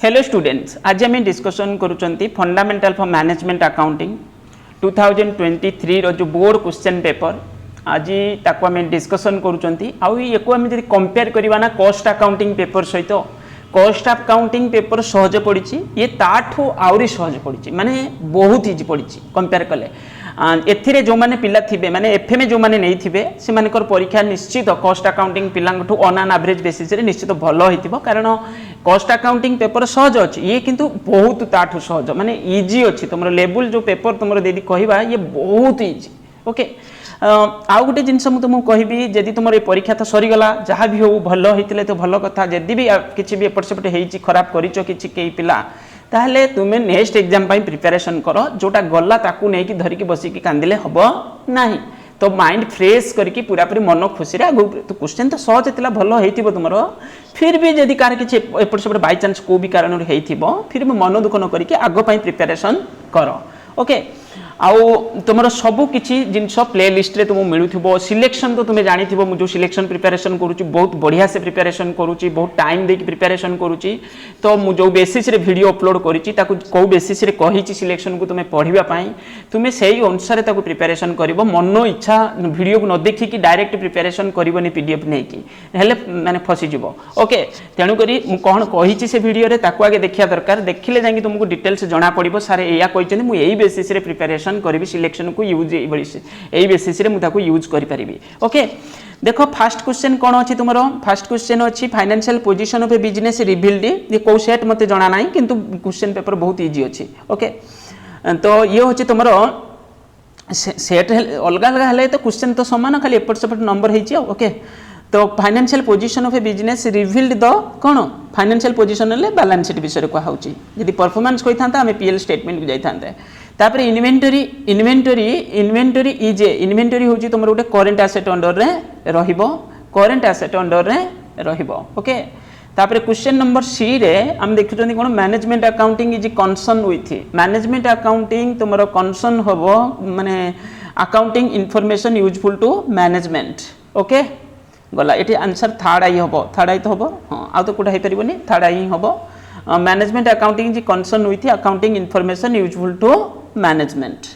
Hello students, आज आम discussion करुँच फंडामेंटल फॉर मैनेजमेंट अकाउंटिंग 2023 रो जो बोर्ड क्वेश्चन पेपर आज ताको आम डिस्कसन करुँच कंपेयर करवा ना कॉस्ट अकाउंटिंग पेपर सहित कॉस्ट अकाउंटिंग पेपर सहज पड़ी ये ताठू आहरी सहज पड़ी माने बहुत इजी पड़ी कंपेयर कले एथिरे जो माने पिला थिबे माने एफएमए जो माने नहीं थिबे से मानकर परीक्षा निश्चित कॉस्ट अकाउंटिंग पिलांठू ऑन एन एवरेज बेसिस रे निश्चित भलो होइतिबो कारण कॉस्ट अकाउंटिंग पेपर सहज अच्छी ये किंतु बहुत ताठू सहज माने इजी अच्छी तुम लेवल जो पेपर तुम दीदी कहवा ये बहुत इजी ओके आउ गोटे जिनस तुमको कहबी जदि तुम परीक्षा तो सरीगला जहाँ भी हो भल होते तो भल कथा जदि भी किसी भी एपट सेपट हो खराब करी पिला ताहले तुम्हें नेक्स्ट एग्जाम प्रिपरेशन कर जोटा गला ताकू नहीं धरिकी बसिकी कांदिले हम ना तो माइंड फ्रेश करके पूरा पूरी मन खुशी आगे तो क्वेश्चन तो सहज होता भल हो तुम फिर भी जदि कार किसी एपट सेपट बाई चान्स को भी कारण फिर भी मन दुख न करके आग प्रिपरेशन कर ओके आउ तुम सबू किसी जिनस प्ले लिस्ट रे तुम मिलूब सिलेक्शन तो तुम्हें जानी थो जो सिलेक्शन प्रिपरेशन करुँच बहुत बढ़िया से प्रिपरेशन करुँच बहुत टाइम देकी प्रिपरेशन करुँच तो मुझे बेसिस रे वीडियो अपलोड करी कौ बेसिस रे कही सिलेक्शन को तुम्हें पढ़ाई तुम्हें से अनुसार प्रिपरेशन कर मन इच्छा वीडियो को न देखिकी डायरेक्ट प्रिपरेशन करनी पीडीएफ नहीं कि माने फसीज ओके तेणुक कौन कही से वीडियो आगे देखा दरकार देखिले जाकि तुमको डिटेल्स जना पड़ो सारे या कहते मुझे बेसिस रे प्रिपरेशन करी सिलेक्शन को यूज यही बेसिस रे मुझे यूज करी ओके देखो फास्ट क्वेश्चन कौन अच्छी तुम फास्ट क्वेश्चन अच्छी financial position of A business revealed ये कौ सेट मत जना ना किंतु क्वेश्चन पेपर बहुत इजी अच्छी ओके तो ये हूँ तुम सेट अलग अलग है तो क्वेश्चन तो सामान खाली एपट सेपट नंबर हो ओके तो financial position of A business revealed the कौन फाइनेंशियल पोजीशन बैलेंस शीट विषय कहूँ यदि परफॉर्मेंस कही था आम पीएल स्टेटमेंट को जाते तापर इन्वेंटरी इज इन्वेंटरी हूँ तुम गोटे करेन्ट एसेट अंडर रे रहिबो करेन्ट एसेट अंडर रे रहिबो ओके तापर क्वेश्चन नंबर सी रे हम देखुछन कोन management accounting is concern with management accounting तुमरो कंसर्न होबो माने accounting information useful to management okay गला एटी आंसर थर्ड आई तो हम हाँ आ तो कोटा पारनी थर्ड आई हम management accounting is concern with accounting information useful to management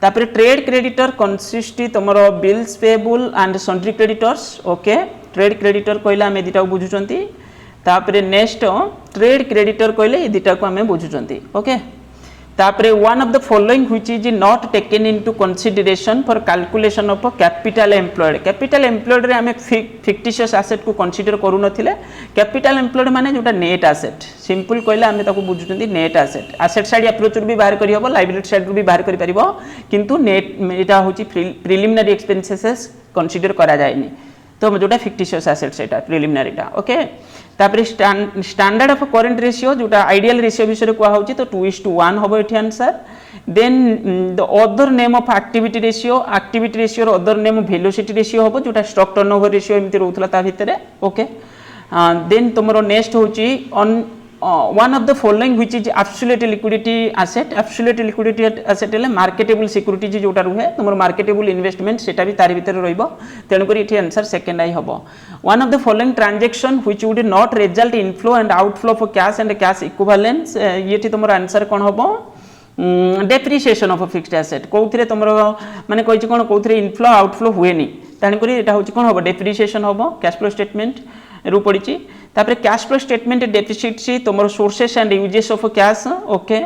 तापर ट्रेड क्रेडिटर कंसिस्ट तुम bills payable and sundry creditors okay trade creditor कहले आम दुटा बुझुंट तापर नेक्स्ट ट्रेड क्रेडिटर कहले ये दुटा को आम बुझुंट ओके तापर one of the following which is not taken into consideration for calculation of capital employed रे आमे फिक्टिशियस एसेट को कंसीडर करू नथिले कैपिटल एम्प्लॉयड माने जोटा नेट एसेट सिंपल कहले आमे ताको बुझुचंती नेट एसेट साइड अप्रोच भी बाहर करी हबो लायबिलिटी साइड भी बाहर करि परिबो किंतु नेट एटा होची प्रिलिमिनरी एक्सपेंसेस कंसीडर करा जायनी तो जोटा फिक्टिशियस एसेट सेटा प्रिलिमिनरीटा ओके तापर स्टैंडर्ड ऑफ करेंट रेशियो जोटा आइडियल रेशियो विषय कहूँ तो 2:1 हम ये answer then the other name of activity ratio other name velocity ratio हम जोटा स्टॉक टर्नओवर रेशियो एमती रोला भितर ओके देन तुम नेक्स्ट हूँ one of the following which is absolute liquidity asset marketable security जोटा रुहे तुम मार्केटेबल इन्वेस्टमेंट सेटा भी तार भीतर रहिबो तेणुकर ये आंसर सेकंड आई हम one of the following transaction which would not result inflow and outflow for cash and cash equivalence ये तुम आंसर कौन हम डेप्रिसिएशन ऑफ फिक्स्ड एसेट कौन तुम माने कही कौन कौन इनफ्लो आउटफ्लो हुए तेणुकर यहाँ हूँ कौन हम डेप्रिसिएशन हम कैश फ्लो स्टेटमेंट रू पड़ी तापर कैश फ्लो स्टेटमेंट डेफिसिट सी तुम sources and uses of cash okay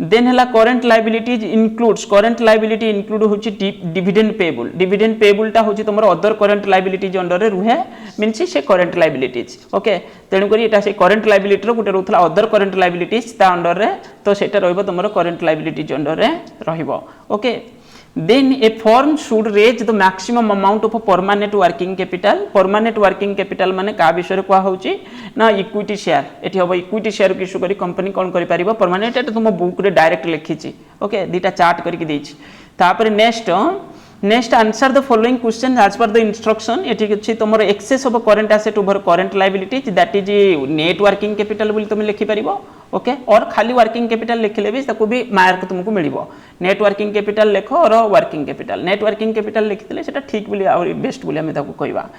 then है करेंट लायबिलिटीज इंक्लूड होची डिविडेंड पेबुलटा होची तुम अदर करेंट लायबिलिटीज अंडर रे रुहे मीन्स से करेंट लायबिलिटीज ओके तेणुकर यहाँ से करेंट लायबिलिटी गोटे रोला अदर करेंट लायबिलिटीज ता अंडर रे तो सेटा रहिबो तुम करेंट लायबिलिटीज अंडर रे रहिबो okay then a firm should raise the maximum amount of permanent working capital माने का विषय कह होची ना इक्विटी शेयर एठी हम इक्विटी शेयर को इश्यू करी कंपनी कौन करि परिबो परमानेंट एटा तुम बुक रे डायरेक्ट लिखिची ओके दीटा चार्ट करके देछि तापर next answer the following question as per the instruction एठी अछि तुमर excess of current asset over current liabilities that is net working capital बोली तुम लिखि परिबो ओके और खाली वर्किंग कैपिटल लिखले भी ताको भी मार्क तुमको मिलिबो नेट वर्किंग कैपिटल लिखो और working capital net working capital लिखिले सेटा ठीक बोली और बेस्ट बोली हम ताको कहबा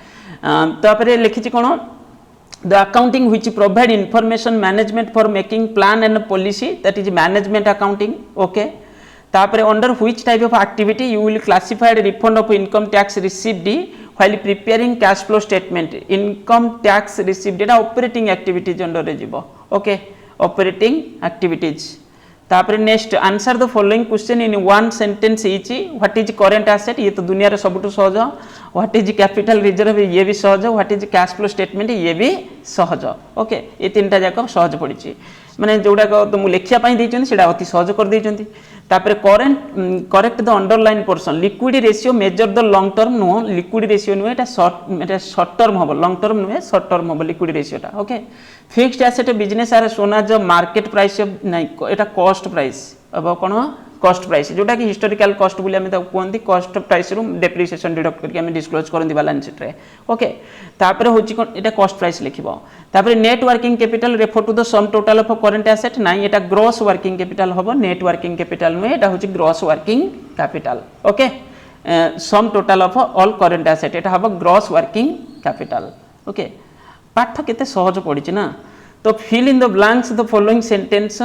तापर लिखिछि कोन the accounting which provide information management for making plan and policy, that is management accounting. Okay, तापर under which type of activity you will classify the refund of income tax received while preparing cash flow statement. Income tax received Etah operating activities under रे जीवो. Okay, operating activities. तापर next answer the following question in one sentence etch. What is current asset, ये तो दुनिया रे सबुठु सहज. What is capital reserve, ये भी सहज. What is cash flow statement, ये भी सहज. ओके, ये तीनटा जाक सहज पड़ी माने जोड़ा तो मु लेखिया पई देइछन सेडा अति सहज कर देइछन. तापर correct the underline portion. Liquid ratio measure the long term no, liquid ratio नुहे एटा शॉर्ट टर्म होबो, लॉन्ग टर्म नुहे शॉर्ट टर्म होबो लिक्विड रेशियोटा. ओके, फिक्स्ड एसेट बिजनेस आर सोना जो मार्केट प्राइस नाही, एटा कॉस्ट प्राइस अब कोन कॉस्ट प्राइस जोटा कि हिस्टोरिकल कॉस्ट बोली हमें कहते कॉस्ट प्राइस रु डेप्रिसिएशन डिडक्ट करके हमें डिस्क्लोज करंदी बैलेंस शीट रे. ओके, तापर होची कोन एटा कॉस्ट प्राइस लिखिबो. तापर net working capital refer to the sum total of current asset, नाही एटा ग्रॉस वर्किंग कैपिटल होबो, नेट वर्किंग कैपिटल नुहे एटा होची gross working capital. Okay, sum total of all current asset एटा होबो ग्रॉस वर्किंग कैपिटल. ओके, पाठ केते सहज पड़ी ना. तो fill in the blanks the following sentence.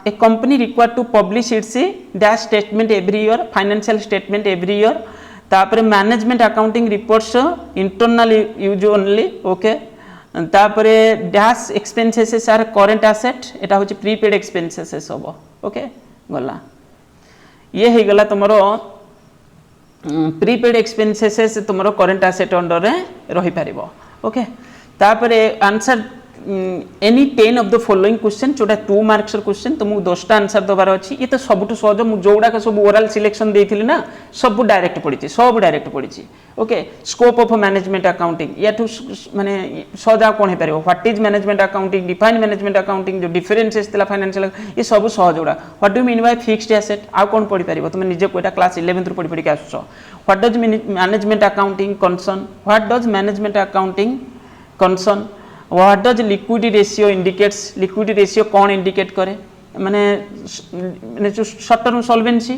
A company require to publish its dash statement every year, financial statement every year. तापर management accounting reports internal use only. Okay, तापर dash expenses are current asset, एटा होची prepaid expenses होबो. Okay, गला ये हे गला तुमरो प्रीपेड एक्सपेंसेस तुमरो करंट एसेट अंडर रे रही परिबो. ओके, तापर answer any 10 of the following question, जोटा 2 मार्क्स क्वेश्चन तुमको 10टा आंसर दबार अच्छी. ये तो सबुठु सहज, मु जोड़ाक सब ओराल सिलेक्शन देथिली ना, सब डायरेक्ट पड़ी, सब डायरेक्ट पड़ी. Okay, scope of management accounting याठू माने सहज आ कोन हे परिबो. What is management accounting, define management accounting, जो डिफरेंसेस थिला फाइनेंशियल, ये सब सहज जोड़ा. What do mean by fixed asset, आ कोन पड़ी परिबो तुम निजे कोटा क्लास 11th रु पड़ी के आसुछो. What does management accounting concern, what does management accounting concern. What does liquidity ratio indicates, liquidity ratio कौन इंडिकेट करे माने माने जो short term solvency.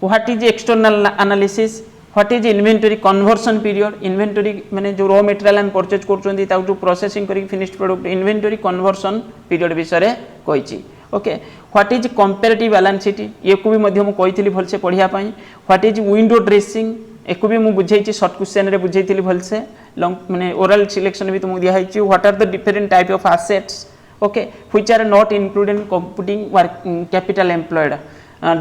What is external analysis, what is inventory conversion period, inventory माने जो raw material हम purchase करछोंती ता जो प्रोसेसिंग करी finished product inventory conversion period विषय रे कहिची. Okay, what is comparative balance sheet, ये को भी मध्य मु कहितली भलसे पढिया पई. व्हाट इज विंडो ड्रेसिंग, एको भी मुझे बुझेछि शॉर्ट क्वेश्चन रे बुझेइथिली भलसे, लॉन्ग माने ओरल सिलेक्शन भी तुमको दिया है. What are the different type of assets, okay, which are not included in computing capital employed.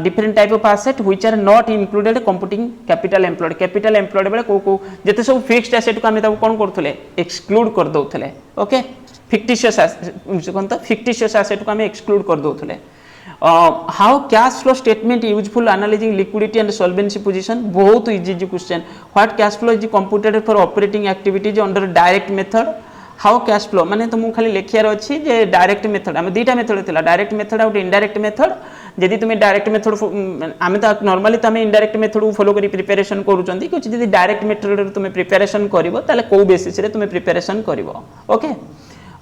Different type of asset which are not included computing capital employed. Capital employed बेले को जते सब fixed asset को हमें कोन करथले exclude कर दोथले. Okay, fictitious कोन तो fictitious asset को हमें एक्सक्लूड कर दोथले. How cash flow statement useful analysing liquidity and solvency position, बहुत easy question. What cash flow is computed for operating activities under direct method. How cash flow माने तुमको खाली लेखियार अछि जे डायरेक्ट मेथड, हम दुईटा मेथड थिला, डायरेक्ट मेथड और indirect method. जदि तुम डायरेक्ट मेथड आम तो नॉर्मली तुम इनडायरेक्ट मेथड को फॉलो करी प्रिपरेशन करूछंती, कुछ जदि डायरेक्ट मेथड तुम प्रिपरेशन करिवो ताले को बेसिस रे तुम प्रिपरेशन करिवो. Okay,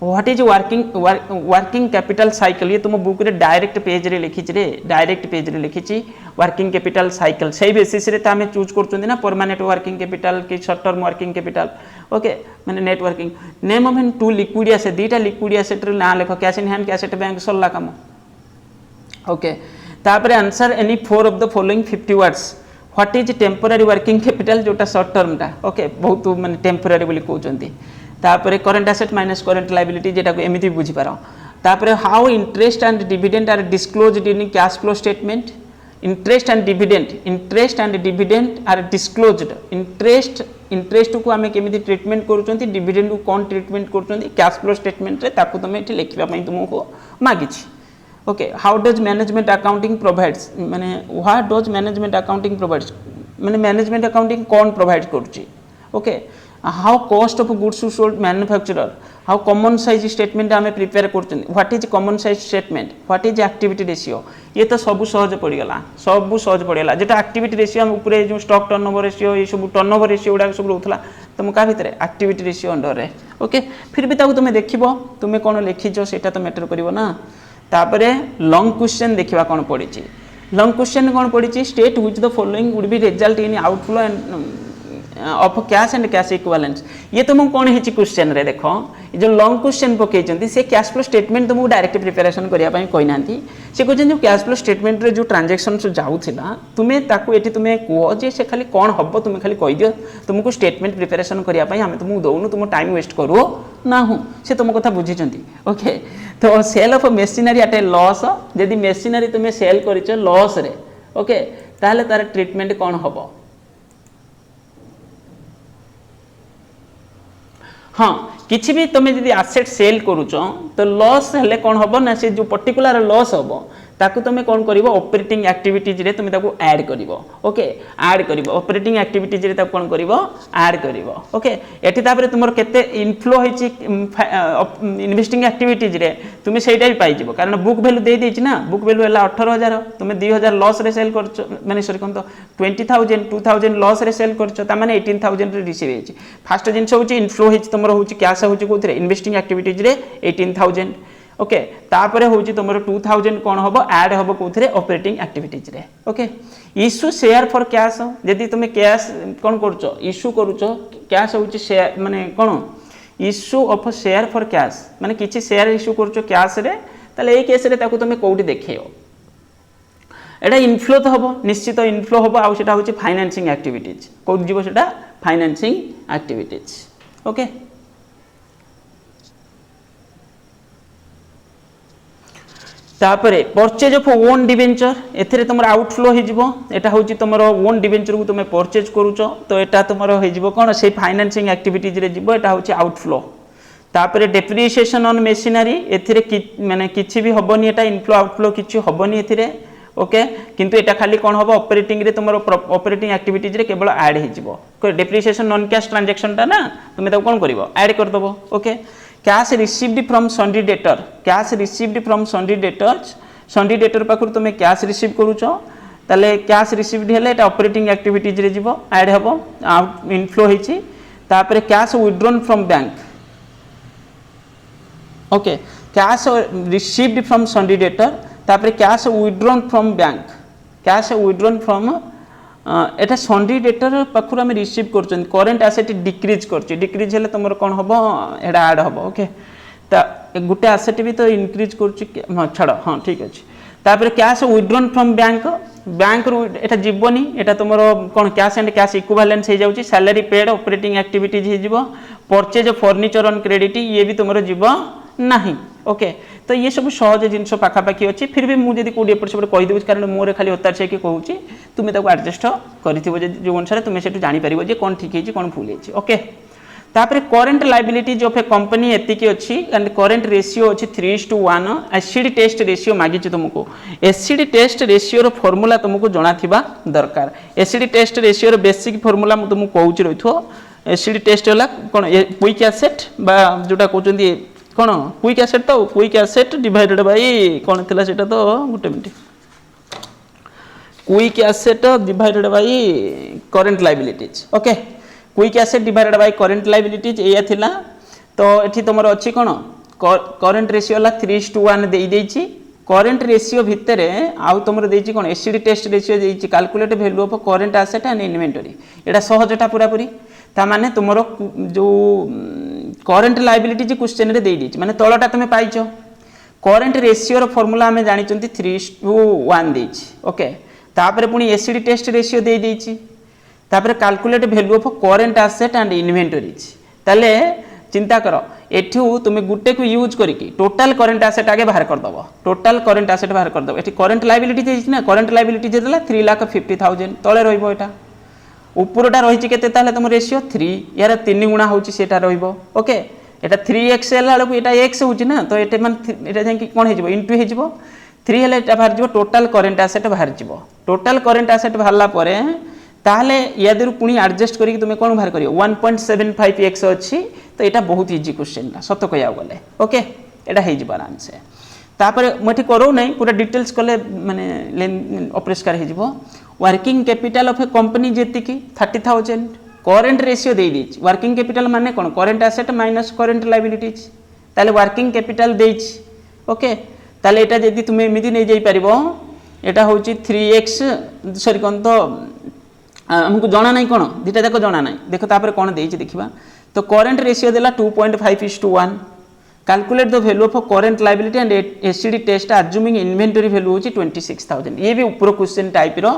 what is working capital cycle, ये तुम बुक रे डायरेक्ट पेज रे लिखी रे, डायरेक्ट पेज रे लिखी वर्किंग कैपिटल साइकिल. सही बेसिस रे तामे चूज करछंती ना परमानेंट वर्किंग कैपिटल कि short term working capital. Okay, माने net working. Name of in 2 liquid asset, दीटा लिक्विड एसेट रे ना लेखो, cash in hand, cash at bank, सल्ला काम. ओके, तापर answer any 4 of the following 50 words. What is temporary working capital, जोटा short term टा. ओके, बहुत माने टेम्पररी बोली कहउचंती. तापर current asset minus current liability, जेटा को एमिति बुझी पारो. तापर how interest and dividend are disclosed in cash flow statement. Interest and dividend are disclosed. Interest को आमे केमिति ट्रीटमेंट करूचंती, डिविडेंड को कोन ट्रीटमेंट करूचंती कैश फ्लो स्टेटमेंट रे, ताको तमे एठी लिखिबा पई तुमको मागिछि. Okay, how does management accounting provides, माने what does management accounting provides, माने मैनेजमेंट अकाउंटिंग कोन प्रोवाइड करूची. Okay, how cost of goods sold manufacturer, how common size statement आमे प्रिपेयर करछन, what is common size statement, what is activity ratio. ये तो सब सहज पड़गला, सब सहज पड़गला. जेटा एक्टिविटी रेशियो हम ऊपर जो स्टॉक टर्नओवर रेशियो, ये सब टर्नओवर रेशियो उडा सब रहउथला, तुम का भितरे एक्टिविटी रेशियो अंडर रे. ओके, फिर भी ताको तुमे देखिबो तुमे कोन लिखिछो सेटा तो मैटर करिवो ना. तापरे लॉन्ग क्वेश्चन देखिबा कोन पड़िछि. लॉन्ग क्वेश्चन कोन पड़िछि, state which the following would be result in outflow and of cash and cash equivalence ये तुमको कौन है क्वेश्चन रे देखो जो लॉन्ग क्वेश्चन पकई से कैश फ्लो स्टेटमेंट तुमको डायरेक्ट प्रिपरेशन करने कोई ना से कहते जो कैश फ्लो स्टेटमेंट रे जो ट्रांजैक्शन जाऊला तुम्हें ताकू एटी तुम्हें कह जे से खाली कौन हम तुम्हें खाली कहीदियो तुमको स्टेटमेंट प्रिपरेशन करने आम तुमको दौनु तुम टाइम वेस्ट करू ना से तुम कथा बुझी ओके तो sale of machinery at a loss जदि मेसिनरी तुम्हें सेल कर लॉस रे ओके ताहले तार ट्रीटमेंट कौन हम हाँ किसी भी तुम्हें जब आसेट सेल करुच तो लॉस हेले कौन हम ना से जो पर्टिकुलर लॉस हम ताकू तुम कौन कर ऑपरेटिंग एक्टिविटीज रे तुम ताकू ऐड कर ओके ऐड कर ऑपरेटिंग एक्टिविटीज रे ताकू कौन कर ऐड कर ओके एठी तापर तुमर केते इनफ्लो होईची इन्वेस्टिंग एक्टिविटीज रे तुम सेटा भी पाई जिवो कारण बुक वैल्यू दे देछि ना बुक वैल्यू हला 18000 तुम 2000 लॉस रे सेल करछ माने सॉरी कोन तो 20000 2000 लॉस रे सेल करछ ता माने 18000 रे रिसीव हेछि फर्स्ट जिंस होछि इनफ्लो होछि तुमर होछि कैश होछि कोथरे इन्वेस्टिंग एक्टिविटीज रे 18000 ओके तापर होची तुम 2000 कौन हम ऐड हम कौन ऑपरेटिंग एक्टिविटीज रे okay issue share for cash यदि तुम कैश कौन करुच इश्यू करुच कैश होची शेयर माने कौन issue of share for cash माने किछि शेयर इश्यू करुच कैश रे ताले ए केस रे ताकू तुम कोठी देखियो एटा इनफ्लो तो हम निश्चित इनफ्लो हम आ सेटा होची फाइनेंसिंग एक्टिविटीज कोठी जीवो सेटा फाइनेंसिंग एक्टिविटीज ओके तापरे परचेज ऑफ ओन डिवेंचर एथिरे तुम आउटफ्लो हो जिवो एटा होची तुमरो ओन डिवेंचर को तुम परचेज करूचो तो एटा तुमरो हो जिवो कोन से फाइनेंसिंग एक्टिविटीज रे जिवो एटा होची आउटफ्लो तापरे डेप्रिसिएशन ऑन मशीनरी एथिरे माने किछि भी हबनी एटा इनफ्लो आउटफ्लो किछि हबनी एथिरे ओके किंतु एटा खाली कोन हबो ऑपरेटिंग रे तुमरो ऑपरेटिंग एक्टिविटीज रे केवल ऐड हो जिवो डेप्रिसिएशन नॉन कैश ट्रांजैक्शन टा ना तुम तो कोन करिवो ऐड कर दबो okay cash received from sundry debtor cash received from sundry debtor पाखु तुम कैश रिसीव करूच ताले कैश रिसीव्ड हेले एटा ऑपरेटिंग एक्टिविटीज रे जीवो ऐड हबो आउट इनफ्लो हेची तापरे cash withdrawn from bank okay cash received from sundry debtor तापरे cash withdrawn from bank cash withdrawn from एटा सन्डी डेटर पाखु आम रिसीव कर करेन्ट आसेट डिक्रीज डिक्रीज हेले तुम कौन हम एटा ऐड हम ओके गोटे आसेट भी तो इनक्रीज कर छाड़ हाँ ठीक अच्छे तापर cash withdrawn from bank bank रु एटा जीवनी एटा तुम कौन कैश एंड कैश इक्विवेलेंस हो जाउची सैलरी पेड ऑपरेटिंग एक्टिविटीज हो जिवो परचेज फर्निचर ऑन क्रेडिट ये भी तुम जीव नहीं ओके तो ये सब सहज जिनस पाखापाखि अच्छी फिर भी मुझे कौटी एपट सेपट कहीदेवी कारण मोर खाली हतार से कहूँ तुम्हें एडजस्ट कर जो अनुसार तुम्हें से जापर जे कौन ठीक है कौन भूल है ओके तापर current liabilities of a company एतिकी अच्छी एंड करेन्ट रेशियो अच्छी 3:1 एसिड टेस्ट रेशियो मागी तुमको एसिड टेस्ट रेशियो फॉर्मूला तुमको जना थिबा दरकार acid test ratio basic formula तुमको कहूँ रही एसिड टेस्ट है कौन क्विक एसेट जोटा कहते कौन क्विक एसेट तो क्विक एसेट डिवाइडेड बाय कौन थिला सेटा तो गुटे minute quick asset divided by current liabilities okay quick asset divided by current liabilities एया थिला तो एठी तुमर अछि कोन करेन्ट रेशियो ला 3:1 देई देछि करेन्ट रेशियो भितरे आउ तुमर देछि कोन एसिड टेस्ट रेशियो देछि calculate value of current asset and inventory एटा सहजटा पूरा पूरी ता माने तुमरो जो करेन्ट लायबिलिटीज क्वेश्चन रे देई देछि माने तळटा तुमे पाइछो करेन्ट रेशियो रो फार्मूला हमें जानि चंती 3:1 देछि ओके तापर पुनी एसिड टेस्ट रेशियो देई देछि तापर calculate value of current asset and inventories ताले चिंता करो एठू तुम गुटे को यूज करके टोटल करेन्ट एसेट आगे बाहर कर दबो टोटल करेन्ट एसेट बाहर कर दबो एठी करेन्ट लायबिलिटी देछि ना करेन्ट लायबिलिटी देला 3,50,000 तळे रहइबो एटा ऊपरटा रहिछि केते ताले तुम रेशियो 3 यार 3 गुणा होछि सेटा रहइबो ओके एटा 3x एला को एटा x होछि ना तो एटे मान एटा जाय कि कोन हे जिवो इनटू हे जिवो 3 हेले एटा बाहर जिवो टोटल करेन्ट एसेट बाहर जिवो टोटल करेन्ट एसेट बाहरला परे ताहले यादरु पुणी एडजस्ट करी तुम कौन बाहर करियो 1.75x अच्छी तो यहाँ बहुत इजी क्वेश्चन सत कह गले ओके यहाँ हो आराम से तापर मुझे करो नहीं पूरा डिटेल्स कले माने अपरिष्कार हो working capital of a company जेति 30,000 करेन्ट रेशियो दे दीची वर्किंग कैपिटल माने कौन current asset minus current liabilities ताले वर्किंग कैपिटल देची ओके ताले एटा जदी तुम एमिति नै जाई परिबो एटा होची 3x सॉरी कोन तो हमको जना ना कौन दुटा जाक जना ना देख तापर कौन देती देखा तो करेन्ट रेसीो देला 2.5:1 calculate the value of current liability and acid test assuming inventory value होची 26,000 ये भी ऊपर क्वेश्चन टाइप रो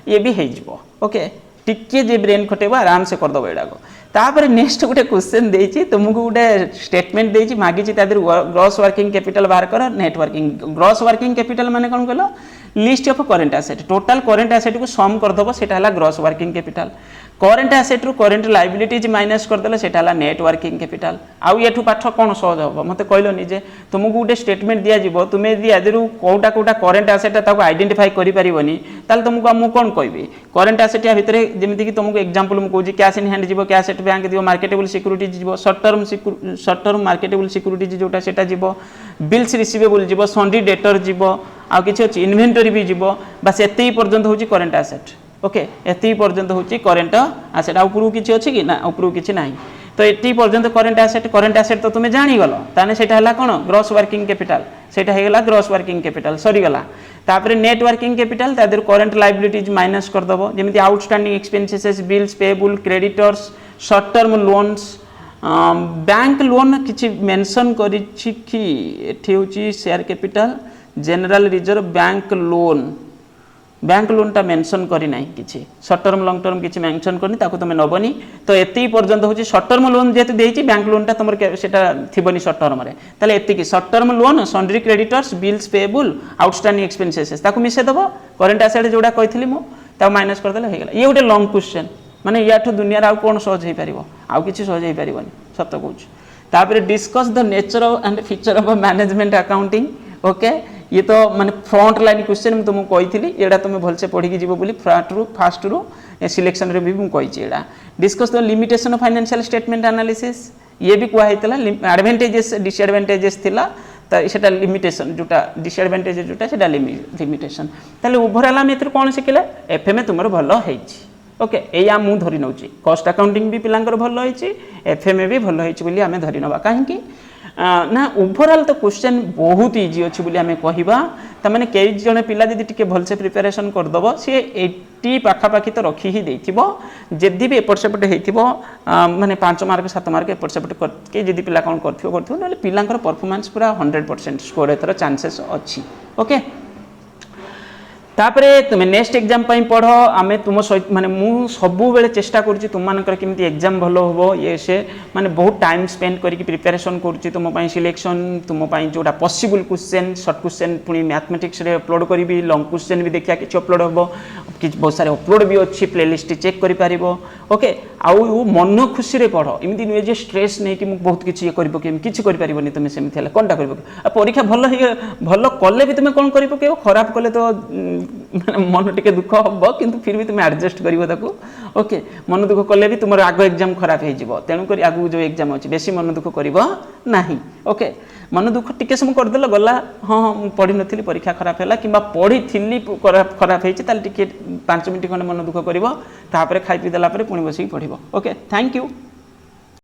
ये भी हो ओके टिके जे ब्रेन खटेबो आराम से कर दबो एडा को तापर नेक्स्ट गोटे क्वेश्चन देछि तुमको गोटे स्टेटमेंट देछि मागिछि तादर ग्रॉस वर्किंग कैपिटल बाहर कर net working gross working capital माने कोन कहलो list of current asset total current asset को सम कर दबो सेटा हला gross working capital current asset रु करेंट लायबिलिटीज माइनस कर देले सेटा हला नेट वर्किंग कैपिटल आउ एठु पाठ कोन सहज हो मते कहलो नि जे तुमको गोटे स्टेटमेंट दिया जिवो तुमे यदि आदिरु कोटा कोटा करेंट एसेट ताको आइडेंटिफाई करि परिबोनी ताल तुमको हम कोन कहबी करेंट एसेट या भितरे जेमिति कि तुमको एग्जांपल म कहूजी कैश इन हैंड जिवो कैश एट बैंक दिवो मार्केटेबल सिक्युरिटीज जिवो शॉर्ट टर्म मार्केटेबल सिक्युरिटीज जोटा सेटा जिवो बिल्स रिसीवेबल जिवो सन्ड्री डेटर जिवो आ किछि अछि इन्वेंटरी भी जिवो बस एते पर्यंत होची करेंट एसेट ओके एते पर्यंत होची करेंट एसेट आ ऊपर किछि अछि कि ना ऊपर किछि नाही तो एते पर्यंत करेंट एसेट तो तुमे जानि गलो ताने सेटा हला कोन ग्रॉस वर्किंग कैपिटल सेटा हे गला ग्रॉस वर्किंग कैपिटल सरी गला तापर नेट वर्किंग कैपिटल तादर करेंट लायबिलिटीज माइनस कर दबो जेमिति outstanding expenses bills payable creditors short term loans bank loan किछि मेंशन करिछि कि एठी होची share capital general reserve bank loan टा मेंशन करी नाही किछि शॉर्ट टर्म लॉन्ग टर्म किछि मेंशन करनी ताको तमे नबनी तो एती पर्यंत होची शॉर्ट टर्म लोन जेते देछि बैंक लोन टा तमर सेटा थिबनी शॉर्ट टर्म रे ताले एती की short term loan sundry creditors bills payable outstanding expenses ताको मिसे दबो करेंट एसेट जोडा कहितली मु ता माइनस कर देले हे गेला ये गोटे लॉन्ग क्वेश्चन माने याठो दुनिया रा कोन सहज हे परिबो आउ किछि सहज हे परिबोनी सत्य कहूछ तापर discuss the nature and feature of management accounting okay ये तो माने फ्रंट लाइन क्वेश्चन तुमको कही एडा तुम भलसे पढ़ी जीव बोली फास्ट रु सिलेक्शन रे भी मु कही एडा discuss the limitation of financial statement analysis ये भी कुआ हेतला एडवांटेजेस डिसएडवांटेजेस थिला त सेटा लिमिटेशन जोटा डिसएडवांटेज जोटा सेटा लिमिटेशन ताले ओवरऑल हम एथर कोन सिखले एफएम तुमर भलो हेछि ओके एया मु धरि नउची कॉस्ट अकाउंटिंग भी पिलांकर भलो हेछि एफएम भी भलो हेछि बोली हमें धरि नबा काहे कि ना ओवरऑल तो क्वेश्चन बहुत इजी अच्छी बोली आम कहवा तमें कई जन पिला जब टी भलसे प्रिपेरेसन करदेव सी 80 पाखापाखि तो रखी ही देथिबो जदि भी एपट सेपट होइथिबो माने 5 मार्क 7 मार्क एपट सेपट करके जदि पिला कोन करथिबो नले पिलांकर परफॉर्मेंस पूरा 100% स्कोर एथर चांसेस अच्छी ओके तापरे तुम नेक्स्ट एग्जाम पई पढ़ो आमे तुम माने मु सबु बेले चेष्टा करूची तुम मानकर केमती एग्जाम भलो होबो ये से माने बहुत टाइम स्पेंड करिक प्रिपरेशन करूची तुम पई सिलेक्शन तुम पई जोटा पॉसिबल क्वेश्चन शॉर्ट क्वेश्चन पुनी मैथमेटिक्स रे अपलोड करबी लॉन्ग क्वेश्चन भी देखिया कि अपलोड होबो कि बहुत सारे अपलोड भी अच्छी प्लेलिस्ट चेक करि पारिबो ओके आउ मन खुशी रे पढ़ो एमती नुए जे स्ट्रेस नै कि मु बहुत किछि करबो कि किछि करि पारिबोनी तुम सेमथि हला कोनटा करबो परीक्षा भलो कले भी तुम कोन करि पकेबो खराब कले तो मन टिके दुख हम किंतु फिर भी तुम एडजस्ट कर ओके मन दुख कले भी तुम आग एग्जाम खराब हो तेणुक आगू जो एग्जाम अच्छी बेसी मन दुख कर ओके मन दुख टिके समय करदेल गला हाँ हाँ पढ़ी नी परीक्षा खराब है कि पढ़ी खराब होती 5 मिनट खंडे मन दुख कर खाई पी देला पुणी बस पढ़ ओके थैंक यू।